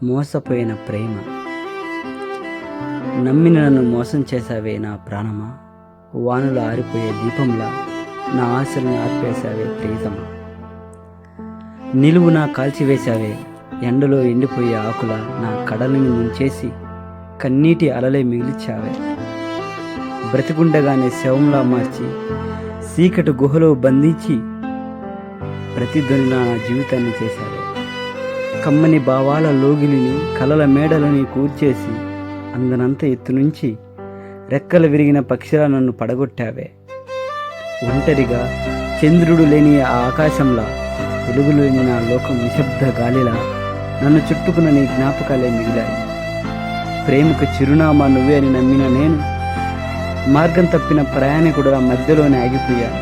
మోసపోయిన ప్రేమ. నమ్మిన నన్ను మోసం చేశావే నా ప్రాణమా, వానలు ఆరిపోయే దీపంలా నా ఆశలను ఆర్పేశావే ప్రియతమా. నిలువునా కాల్చివేశావే, ఎండలో ఎండిపోయే ఆకుల నా కడలిని ముంచేసి కన్నీటి అలలే మిగిల్చావే. బ్రతికుండగానే శవంలా మార్చి చీకటి గుహలో బంధించి ప్రతిధ్వనిన నా జీవితాన్ని చేశావే. కమ్మని భావాల లోగిలిని కలల మేడలని కూర్చేసి అందనంత ఎత్తు నుంచి రెక్కలు విరిగిన పక్షిలా నన్ను పడగొట్టావే. ఒంటరిగా చంద్రుడు లేని ఆ ఆకాశంలా, వెలుగు లేని నా లోకం నిశ్శబ్ద గాలిలా నన్ను చుట్టుకున్న నీ జ్ఞాపకాలే మిగిలాయి. ప్రేమకు చిరునామా నువ్వే అని నమ్మిన నేను మార్గం తప్పిన ప్రయాణికుడులా మధ్యలోనే ఆగిపోయాను.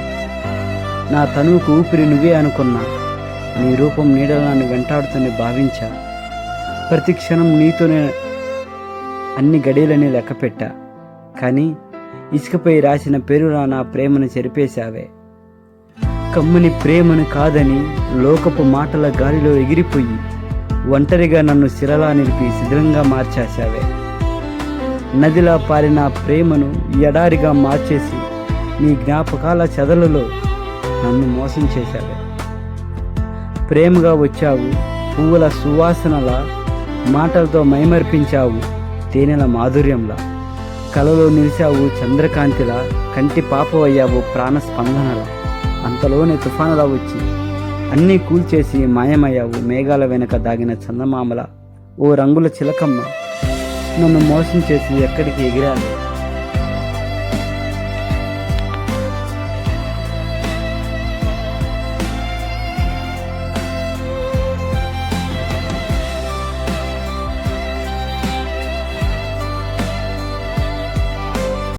నా తనువుకు ఊపిరి నువ్వే అనుకున్నా, నీ రూపం నీడలో నన్ను వెంటాడుతూనే భావించా. ప్రతి క్షణం నీతోనే అన్ని గడియలని లెక్కపెట్టా. కానీ ఇసుకపై రాసిన పేరులా నా ప్రేమను చెరిపేశావే. కమ్మని ప్రేమను కాదని లోకపు మాటల గాలిలో ఎగిరిపోయి ఒంటరిగా నన్ను శిలలా నిలిపి శిథిలంగా మార్చేశావే. నదిలా పారిన ప్రేమను ఎడారిగా మార్చేసి నీ జ్ఞాపకాల చెదలలో నన్ను మోసం చేశావే. ప్రేమగా వచ్చావు, పువ్వుల సువాసనలా, మాటలతో మైమర్పించావు తేనెల మాధుర్యంలా. కలలో నిలిచావు చంద్రకాంతిలా, కంటి పాపవయ్యావు ప్రాణస్పందనలా. అంతలోనే తుఫానులా వచ్చి అన్నీ కూల్చేసి మాయమయ్యావు మేఘాల వెనక దాగిన చందమామల. ఓ రంగుల చిలకమ్మ, నన్ను మోసం చేసి ఎక్కడికి ఎగిరాలి.